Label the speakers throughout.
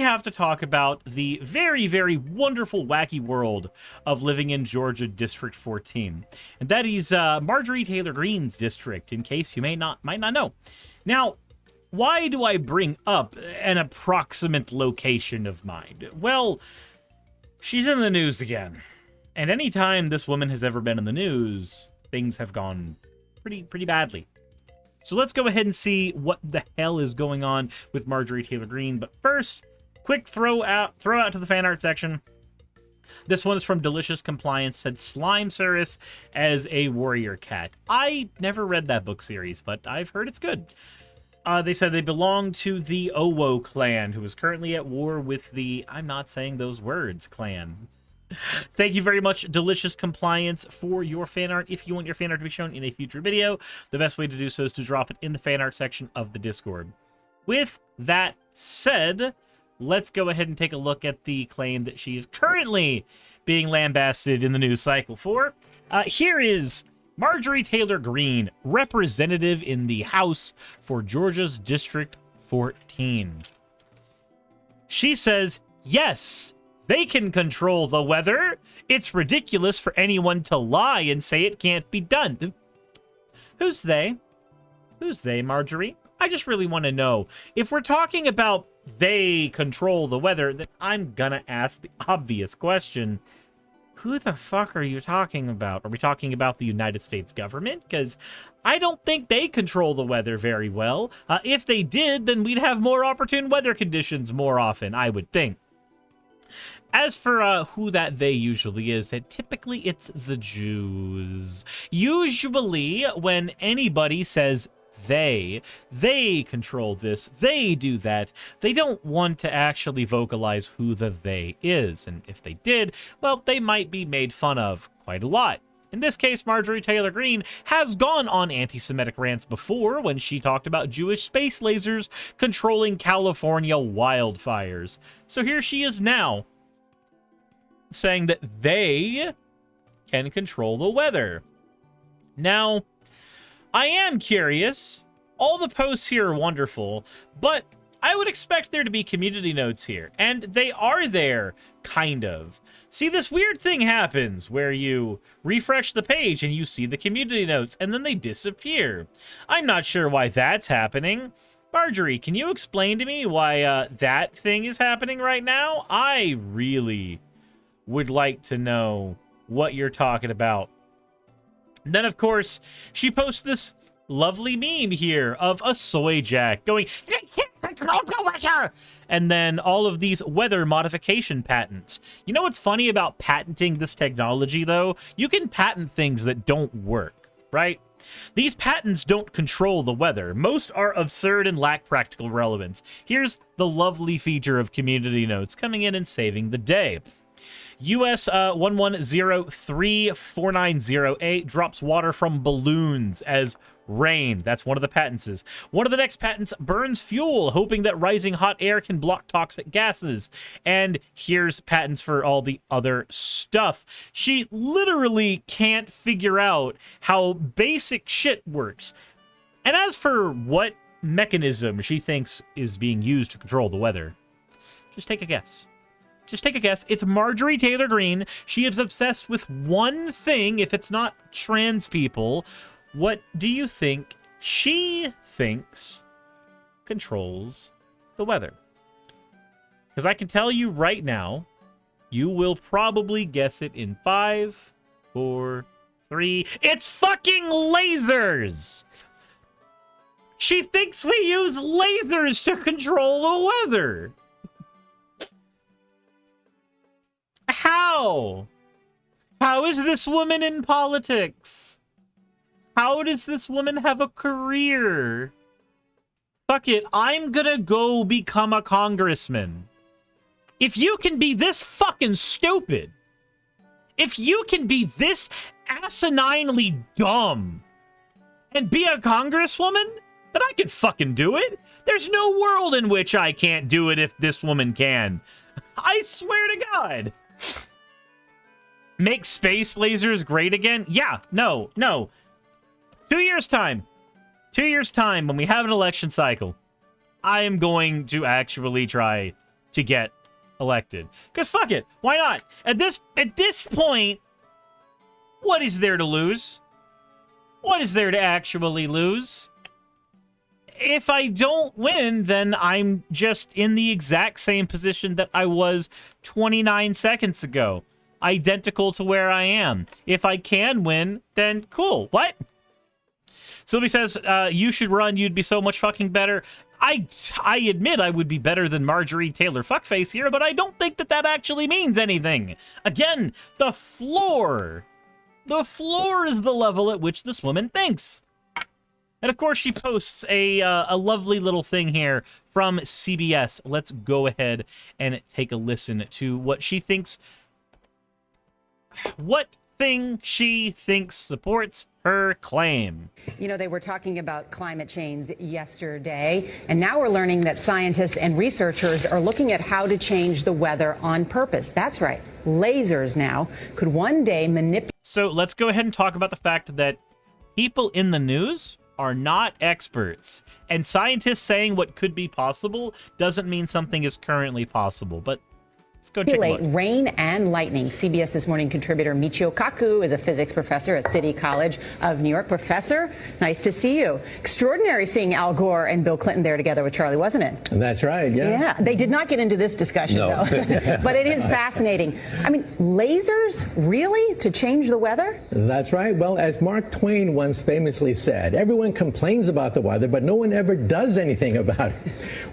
Speaker 1: have to talk about the very, very wonderful, wacky world of living in Georgia District 14. And that is Marjorie Taylor Greene's district, in case you might not know. Now, why do I bring up an approximate location of mine? Well, she's in the news again. And anytime this woman has ever been in the news, things have gone pretty badly. So let's go ahead and see what the hell is going on with Marjorie Taylor Greene. But first, quick throw out to the fan art section. This one is from Delicious Compliance, said Slime Suris as a warrior cat. I never read that book series, but I've heard it's good. They said they belong to the Owo clan, who is currently at war with the I'm not saying those words clan. Thank you very much, Delicious Compliance, for your fan art. If you want your fan art to be shown in a future video, the best way to do so is to drop it in the fan art section of the Discord. With that said, let's go ahead and take a look at the claim that she's currently being lambasted in the news cycle for. Here is Marjorie Taylor Greene, representative in the House for Georgia's District 14. She says, yes, they can control the weather. It's ridiculous for anyone to lie and say it can't be done. Who's they? Who's they, Marjorie? I just really want to know. If we're talking about they control the weather, then I'm gonna ask the obvious question. Who the fuck are you talking about? Are we talking about the United States government? Because I don't think they control the weather very well. If they did, then we'd have more opportune weather conditions more often, I would think. As for who that they usually is, typically it's the Jews. Usually, when anybody says they control this, they do that, they don't want to actually vocalize who the they is. And if they did, well, they might be made fun of quite a lot. In this case, Marjorie Taylor Greene has gone on anti-Semitic rants before when she talked about Jewish space lasers controlling California wildfires. So here she is now, saying that they can control the weather. Now, I am curious. All the posts here are wonderful, but I would expect there to be community notes here, and they are there, kind of. See, this weird thing happens where you refresh the page and you see the community notes, and then they disappear. I'm not sure why that's happening. Marjorie, can you explain to me why that thing is happening right now? I really would like to know what you're talking about. And then, of course, she posts this lovely meme here of a soy jack going, and then all of these weather modification patents. You know what's funny about patenting this technology, though? You can patent things that don't work, right? These patents don't control the weather. Most are absurd and lack practical relevance. Here's the lovely feature of community notes coming in and saving the day. US 11034908 drops water from balloons as rain. That's one of the patents. One of the next patents burns fuel, hoping that rising hot air can block toxic gases. And here's patents for all the other stuff. She literally can't figure out how basic shit works. And as for what mechanism she thinks is being used to control the weather, just take a guess. Just take a guess. It's Marjorie Taylor Greene. She is obsessed with one thing. If it's not trans people, what do you think she thinks controls the weather? Because I can tell you right now, you will probably guess it in 5, 4, 3. It's fucking lasers! She thinks we use lasers to control the weather. How? How is this woman in politics? How does this woman have a career? Fuck it, I'm gonna go become a congressman. If you can be this fucking stupid, if you can be this asininely dumb and be a congresswoman, then I can fucking do it. There's no world in which I can't do it if this woman can. I swear to God. Make space lasers great again? Yeah, no. 2 years' time. 2 years' time, when we have an election cycle, I am going to actually try to get elected. Because fuck it, why not? At this point, what is there to lose? What is there to actually lose? If I don't win, then I'm just in the exact same position that I was 29 seconds ago. Identical to where I am. If I can win, then cool. What? Sylvie says, you should run. You'd be so much fucking better. I admit I would be better than Marjorie Taylor Fuckface here, but I don't think that actually means anything. Again, the floor. The floor is the level at which this woman thinks. And of course, she posts a lovely little thing here from CBS. Let's go ahead and take a listen to what she thinks. What thing she thinks supports her claim.
Speaker 2: You know, they were talking about climate change yesterday, and now we're learning that scientists and researchers are looking at how to change the weather on purpose. That's right. Lasers now could one day manipulate.
Speaker 1: So let's go ahead and talk about the fact that people in the news are not experts. And scientists saying what could be possible doesn't mean something is currently possible. But let's go check it out.
Speaker 2: Rain and lightning. CBS This Morning contributor Michio Kaku is a physics professor at City College of New York. Professor, nice to see you. Extraordinary seeing Al Gore and Bill Clinton there together with Charlie, wasn't it?
Speaker 3: That's right, yeah.
Speaker 2: Yeah, they did not get into this discussion, though. But it is fascinating. I mean, lasers, really? To change the weather?
Speaker 3: That's right. Well, as Mark Twain once famously said, everyone complains about the weather, but no one ever does anything about it.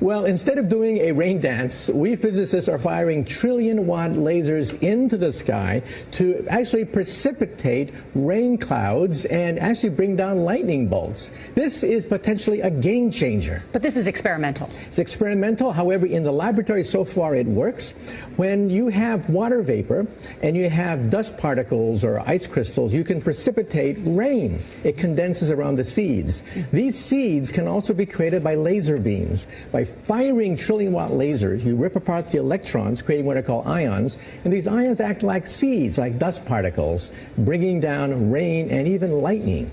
Speaker 3: Well, instead of doing a rain dance, we physicists are firing trillion-watt lasers into the sky to actually precipitate rain clouds and actually bring down lightning bolts. This is potentially a game changer.
Speaker 2: But this is experimental.
Speaker 3: It's experimental. However, in the laboratory so far it works. When you have water vapor and you have dust particles or ice crystals, you can precipitate rain. It condenses around the seeds. These seeds can also be created by laser beams. By firing trillion-watt lasers, you rip apart the electrons, creating what are called ions, and these ions act like seeds, like dust particles, bringing down rain and even lightning.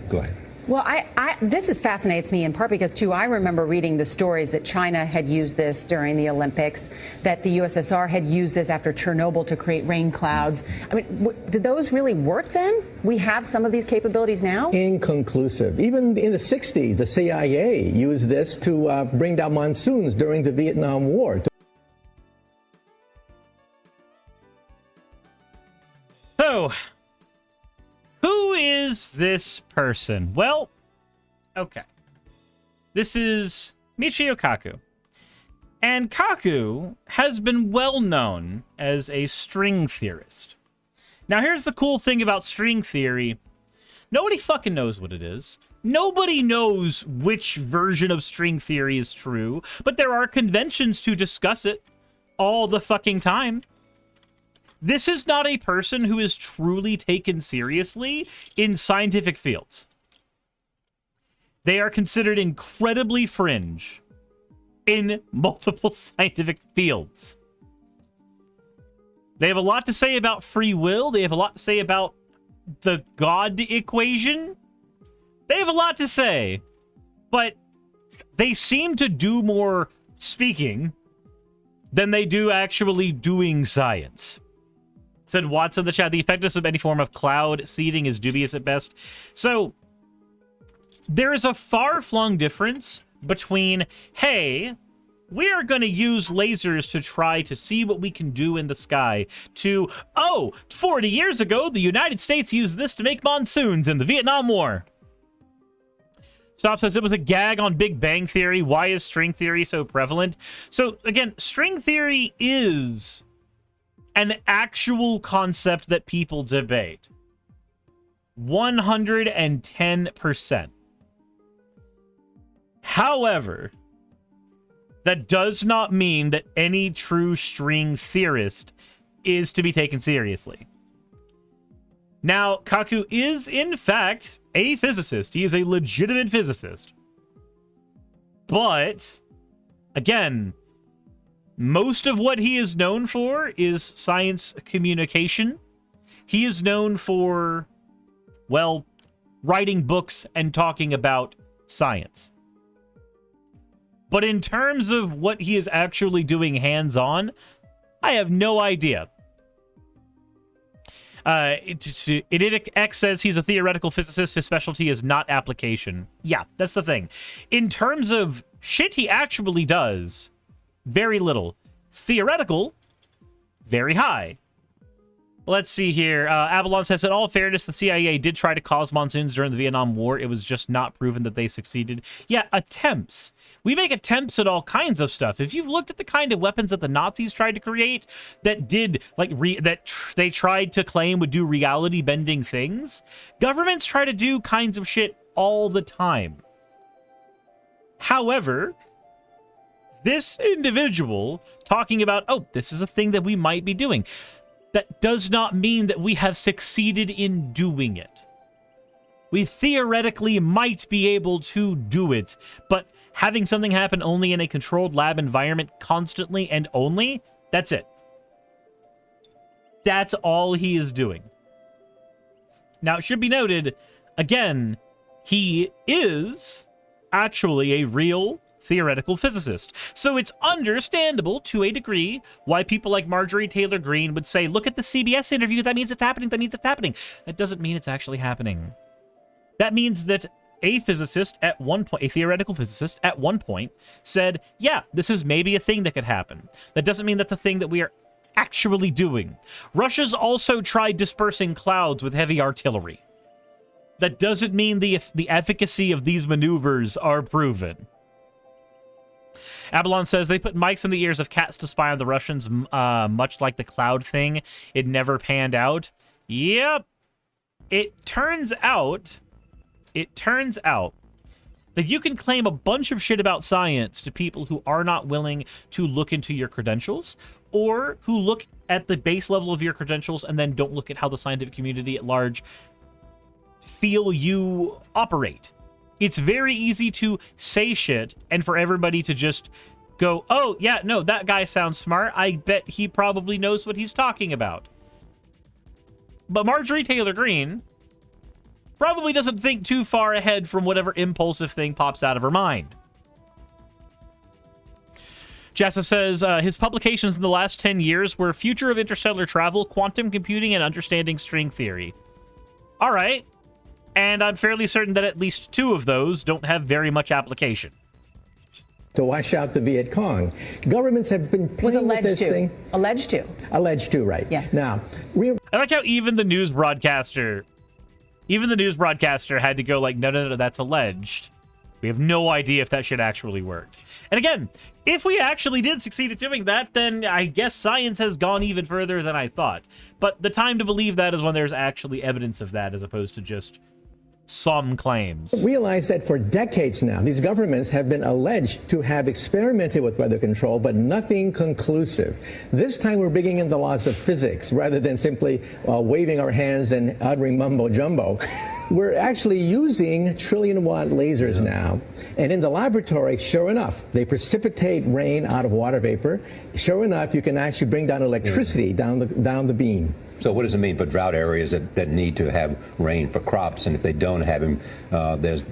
Speaker 4: Go ahead.
Speaker 2: Well, this fascinates me in part because, too, I remember reading the stories that China had used this during the Olympics, that the USSR had used this after Chernobyl to create rain clouds. I mean, did those really work then? We have some of these capabilities now?
Speaker 3: Inconclusive. Even in the 60s, the CIA used this to bring down monsoons during the Vietnam War.
Speaker 1: So, who is this person? Well, okay. This is Michio Kaku. And Kaku has been well known as a string theorist. Now, here's the cool thing about string theory. Nobody fucking knows what it is. Nobody knows which version of string theory is true, but there are conventions to discuss it all the fucking time. This is not a person who is truly taken seriously in scientific fields. They are considered incredibly fringe in multiple scientific fields. They have a lot to say about free will. They have a lot to say about the God equation. They have a lot to say, but they seem to do more speaking than they do actually doing science. Said Watts in the chat, the effectiveness of any form of cloud seeding is dubious at best. So, there is a far-flung difference between, hey, we are going to use lasers to try to see what we can do in the sky, to, oh, 40 years ago, the United States used this to make monsoons in the Vietnam War. Stop says it was a gag on Big Bang Theory. Why is string theory so prevalent? So, again, string theory is an actual concept that people debate. 110%. However, that does not mean that any true string theorist is to be taken seriously. Now, Kaku is, in fact, a physicist. He is a legitimate physicist. But, again, most of what he is known for is science communication. He is known for, well, writing books and talking about science. But in terms of what he is actually doing hands-on, I have no idea. Iditic X says he's a theoretical physicist. His specialty is not application. Yeah, that's the thing. In terms of shit he actually does, very little. Theoretical, very high. Let's see here. Avalon says, in all fairness, the CIA did try to cause monsoons during the Vietnam War. It was just not proven that they succeeded. Yeah, attempts. We make attempts at all kinds of stuff. If you've looked at the kind of weapons that the Nazis tried to create that did, like, they tried to claim would do reality-bending things, governments try to do kinds of shit all the time. However, this individual talking about, oh, this is a thing that we might be doing, that does not mean that we have succeeded in doing it. We theoretically might be able to do it, but having something happen only in a controlled lab environment constantly and only, that's it. That's all he is doing. Now, it should be noted, again, he is actually a real theoretical physicist. So it's understandable to a degree why people like Marjorie Taylor Greene would say, look at the CBS interview, that means it's happening, that means it's happening. That doesn't mean it's actually happening. That means that a physicist at one point, a theoretical physicist at one point said, yeah, this is maybe a thing that could happen. That doesn't mean that's a thing that we are actually doing. Russia's also tried dispersing clouds with heavy artillery. That doesn't mean the efficacy of these maneuvers are proven. Abalon says they put mics in the ears of cats to spy on the Russians, much like the cloud thing. It never panned out. Yep. It turns out that you can claim a bunch of shit about science to people who are not willing to look into your credentials, or who look at the base level of your credentials and then don't look at how the scientific community at large feel you operate. It's very easy to say shit and for everybody to just go, oh, yeah, no, that guy sounds smart. I bet he probably knows what he's talking about. But Marjorie Taylor Greene probably doesn't think too far ahead from whatever impulsive thing pops out of her mind. Jessa says his publications in the last 10 years were Future of Interstellar Travel, Quantum Computing, and Understanding String Theory. All right. And I'm fairly certain that at least 2 of those don't have very much application.
Speaker 3: To wash out the Viet Cong. Governments have been playing with this thing.
Speaker 2: Alleged to.
Speaker 3: Alleged to, right.
Speaker 2: Yeah.
Speaker 3: Now,
Speaker 1: I like how even the news broadcaster had to go like, no, that's alleged. We have no idea if that shit actually worked. And again, if we actually did succeed at doing that, then I guess science has gone even further than I thought. But the time to believe that is when there's actually evidence of that, as opposed to just some claims.
Speaker 3: Realize that for decades now, these governments have been alleged to have experimented with weather control, but nothing conclusive. This time we're bringing in the laws of physics rather than simply waving our hands and uttering mumbo jumbo. We're actually using trillion-watt lasers now. And in the laboratory, sure enough, they precipitate rain out of water vapor. Sure enough, you can actually bring down electricity down the beam.
Speaker 4: So what does it mean for drought areas that need to have rain for crops? And if they don't have them, there's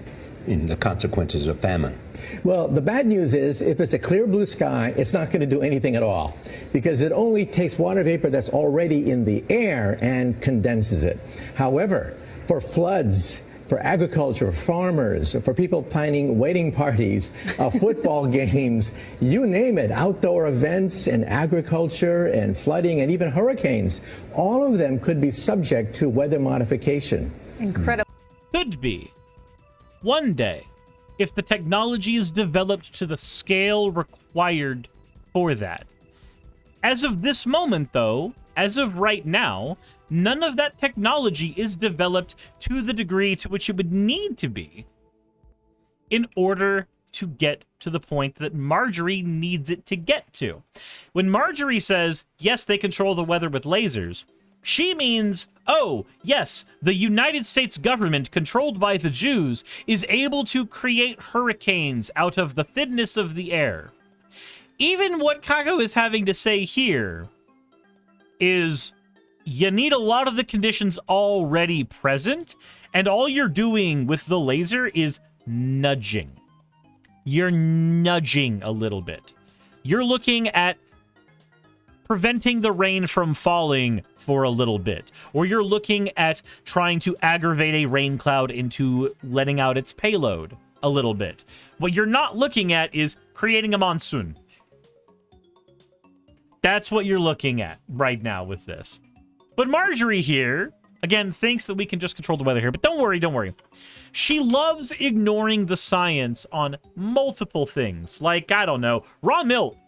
Speaker 4: the consequences of famine.
Speaker 3: Well, the bad news is if it's a clear blue sky, it's not going to do anything at all, because it only takes water vapor that's already in the air and condenses it. However, for floods, for agriculture, farmers, for people planning wedding parties, football games, you name it, outdoor events and agriculture and flooding and even hurricanes, all of them could be subject to weather modification.
Speaker 2: Incredible.
Speaker 1: Could be. One day, if the technology is developed to the scale required for that. As of this moment, though, as of right now, none of that technology is developed to the degree to which it would need to be in order to get to the point that Marjorie needs it to get to. When Marjorie says, yes, they control the weather with lasers, she means, oh, yes, the United States government, controlled by the Jews, is able to create hurricanes out of the thinness of the air. Even what Kago is having to say here is, you need a lot of the conditions already present, and all you're doing with the laser is nudging. you're nudging a little bit. You're looking at preventing the rain from falling for a little bit. Or you're looking at trying to aggravate a rain cloud into letting out its payload a little bit. What you're not looking at is creating a monsoon. That's what you're looking at right now with this. But Marjorie here, again, thinks that we can just control the weather here. But don't worry, don't worry. She loves ignoring the science on multiple things. Like, I don't know, raw milk.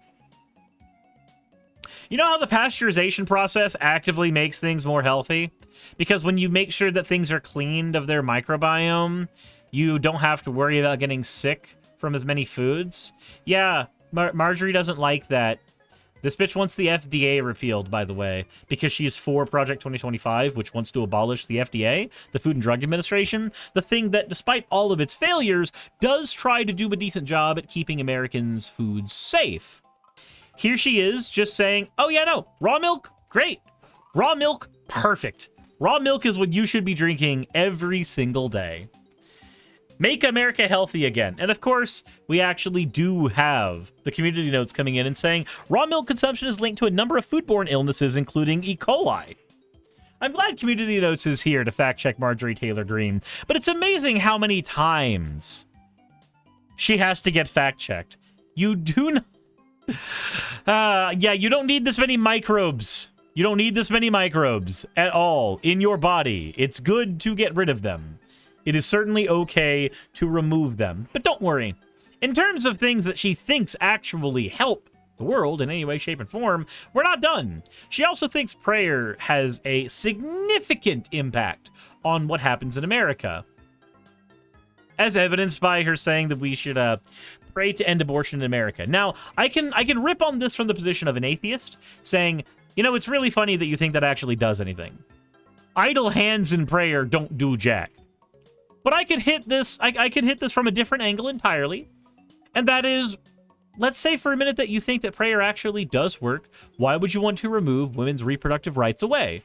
Speaker 1: You know how the pasteurization process actively makes things more healthy? Because when you make sure that things are cleaned of their microbiome, you don't have to worry about getting sick from as many foods. Yeah, Marjorie doesn't like that. This bitch wants the FDA repealed, by the way, because she's for Project 2025, which wants to abolish the FDA, the Food and Drug Administration, the thing that, despite all of its failures, does try to do a decent job at keeping Americans' food safe. Here she is, just saying, oh yeah, no, raw milk, great. Raw milk, perfect. Raw milk is what you should be drinking every single day. Make America healthy again. And of course, we actually do have the community notes coming in and saying raw milk consumption is linked to a number of foodborne illnesses, including E. coli. I'm glad community notes is here to fact check Marjorie Taylor Greene, but it's amazing how many times she has to get fact checked. You do not... yeah, you don't need this many microbes. You don't need this many microbes at all in your body. It's good to get rid of them. It is certainly okay to remove them. But don't worry. In terms of things that she thinks actually help the world in any way, shape, and form, we're not done. She also thinks prayer has a significant impact on what happens in America, as evidenced by her saying that we should pray to end abortion in America. Now, I can rip on this from the position of an atheist, saying, you know, it's really funny that you think that actually does anything. Idle hands in prayer don't do jack. But I could hit this, I could hit this from a different angle entirely. And that is, let's say for a minute that you think that prayer actually does work. Why would you want to remove women's reproductive rights away?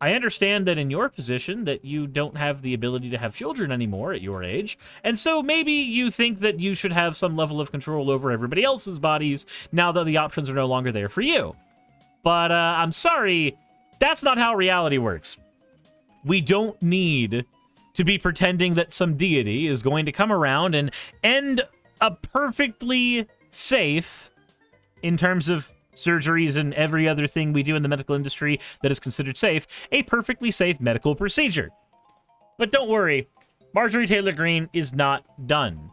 Speaker 1: I understand that in your position that you don't have the ability to have children anymore at your age. And so maybe you think that you should have some level of control over everybody else's bodies now that the options are no longer there for you. But I'm sorry, that's not how reality works. We don't need to be pretending that some deity is going to come around and end a perfectly safe, in terms of surgeries and every other thing we do in the medical industry that is considered safe, a perfectly safe medical procedure. But don't worry, Marjorie Taylor Greene is not done.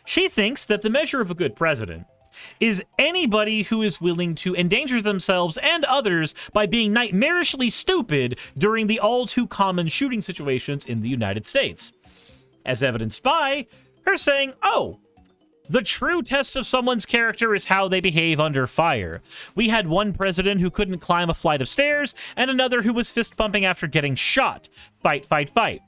Speaker 1: She thinks that the measure of a good president is anybody who is willing to endanger themselves and others by being nightmarishly stupid during the all-too-common shooting situations in the United States. As evidenced by her saying, oh, the true test of someone's character is how they behave under fire. We had one president who couldn't climb a flight of stairs, and another who was fist-pumping after getting shot. Fight, fight, fight.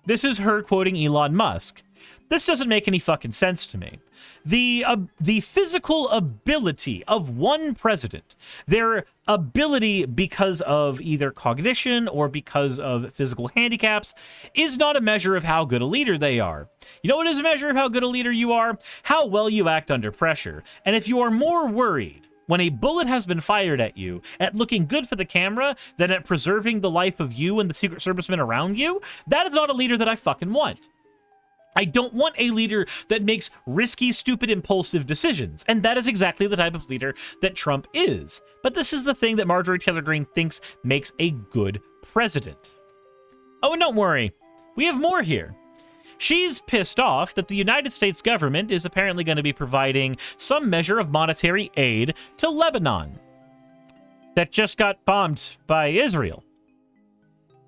Speaker 1: This is her quoting Elon Musk. This doesn't make any fucking sense to me. The physical ability of one president, their ability because of either cognition or because of physical handicaps, is not a measure of how good a leader they are. You know what is a measure of how good a leader you are? How well you act under pressure. And if you are more worried when a bullet has been fired at you at looking good for the camera than at preserving the life of you and the Secret Servicemen around you, that is not a leader that I fucking want. I don't want a leader that makes risky, stupid, impulsive decisions. And that is exactly the type of leader that Trump is. But this is the thing that Marjorie Taylor Greene thinks makes a good president. Oh, and don't worry. We have more here. She's pissed off that the United States government is apparently going to be providing some measure of monetary aid to Lebanon that just got bombed by Israel.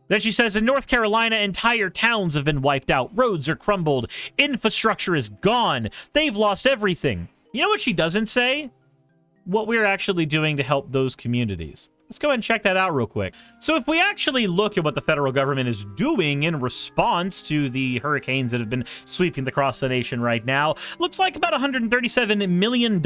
Speaker 1: Then she says, in North Carolina, entire towns have been wiped out. Roads are crumbled. Infrastructure is gone. They've lost everything. You know what she doesn't say? What we're actually doing to help those communities. Let's go ahead and check that out real quick. So if we actually look at what the federal government is doing in response to the hurricanes that have been sweeping across the nation right now, looks like about $137 million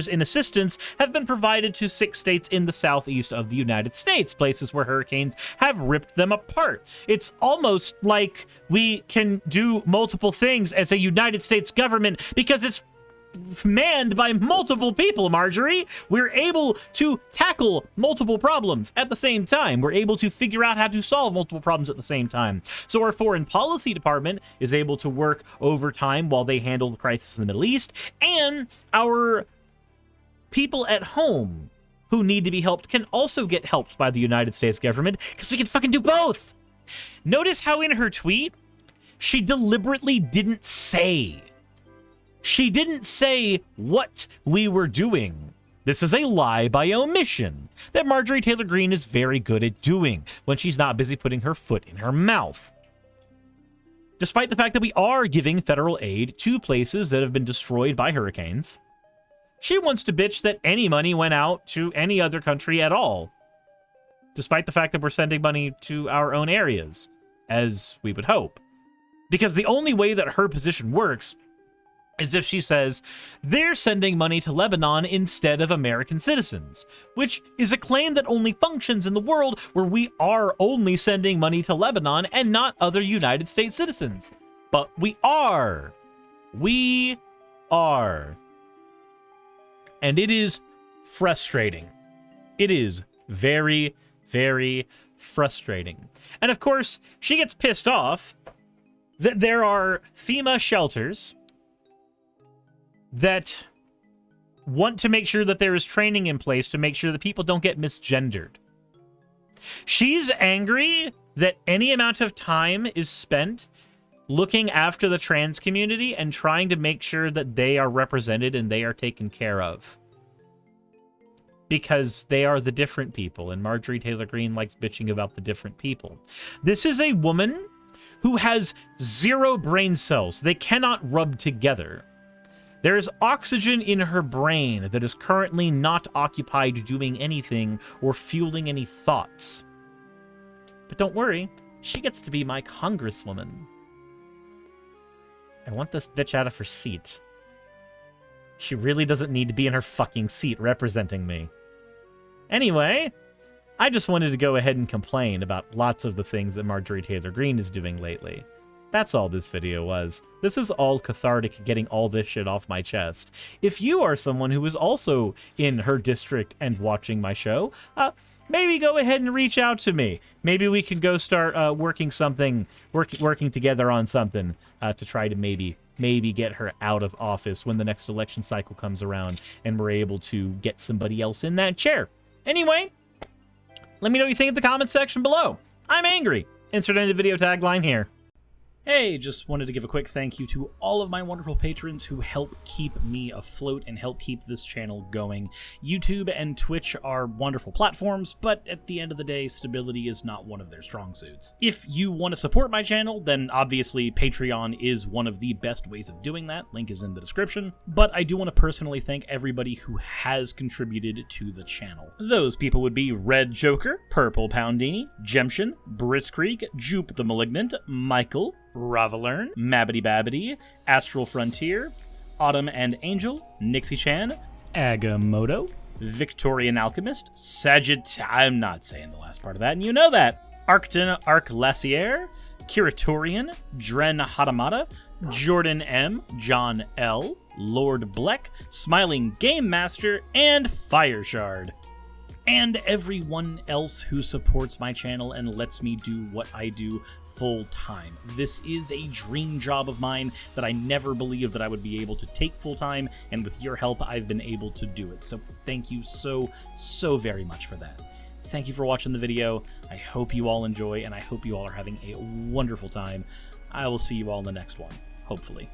Speaker 1: in assistance have been provided to 6 states in the southeast of the United States, places where hurricanes have ripped them apart. It's almost like we can do multiple things as a United States government because it's manned by multiple people, Marjorie. We're able to tackle multiple problems at the same time. We're able to figure out how to solve multiple problems at the same time. So our foreign policy department is able to work overtime while they handle the crisis in the Middle East, and our people at home who need to be helped can also get helped by the United States government because we can fucking do both. Notice how in her tweet, she deliberately didn't say what we were doing. This is a lie by omission that Marjorie Taylor Greene is very good at doing when she's not busy putting her foot in her mouth. Despite the fact that we are giving federal aid to places that have been destroyed by hurricanes, she wants to bitch that any money went out to any other country at all, despite the fact that we're sending money to our own areas, as we would hope. Because the only way that her position works is if she says they're sending money to Lebanon instead of American citizens, which is a claim that only functions in the world where we are only sending money to Lebanon and not other United States citizens. But we are. We are. And it is frustrating. It is very, very frustrating. And of course, she gets pissed off that there are FEMA shelters that want to make sure that there is training in place to make sure that people don't get misgendered. She's angry that any amount of time is spent looking after the trans community and trying to make sure that they are represented and they are taken care of. Because they are the different people, and Marjorie Taylor Greene likes bitching about the different people. This is a woman who has 0 brain cells. They cannot rub together. There is oxygen in her brain that is currently not occupied doing anything or fueling any thoughts. But don't worry, she gets to be my congresswoman. I want this bitch out of her seat. She really doesn't need to be in her fucking seat representing me. Anyway, I just wanted to go ahead and complain about lots of the things that Marjorie Taylor Greene is doing lately. That's all this video was. This is all cathartic, getting all this shit off my chest. If you are someone who is also in her district and watching my show, maybe go ahead and reach out to me. Maybe we can go start working together on something to try to maybe get her out of office when the next election cycle comes around and we're able to get somebody else in that chair. Anyway, let me know what you think in the comments section below. I'm angry. Insert into video tagline here. Hey, just wanted to give a quick thank you to all of my wonderful patrons who help keep me afloat and help keep this channel going. YouTube and Twitch are wonderful platforms, but at the end of the day, stability is not one of their strong suits. If you want to support my channel, then obviously Patreon is one of the best ways of doing that. Link is in the description. But I do want to personally thank everybody who has contributed to the channel. Those people would be Red Joker, Purple Poundini, Jemshin, Britzkrieg, Jupe the Malignant, Michael, Ravalern, Mabbity Babbity, Astral Frontier, Autumn and Angel, Nixie Chan, Agamotto, Victorian Alchemist, I'm not saying the last part of that, and you know that, Arcton Arclacier, Kiratorian, Dren Hadamata, Jordan M, John L, Lord Bleck, Smiling Game Master, and Fireshard. And everyone else who supports my channel and lets me do what I do full time. This is a dream job of mine that I never believed that I would be able to take full time, and with your help, I've been able to do it. So thank you so very much for that. Thank you for watching the video. I hope you all enjoy, and I hope you all are having a wonderful time. I will see you all in the next one, hopefully.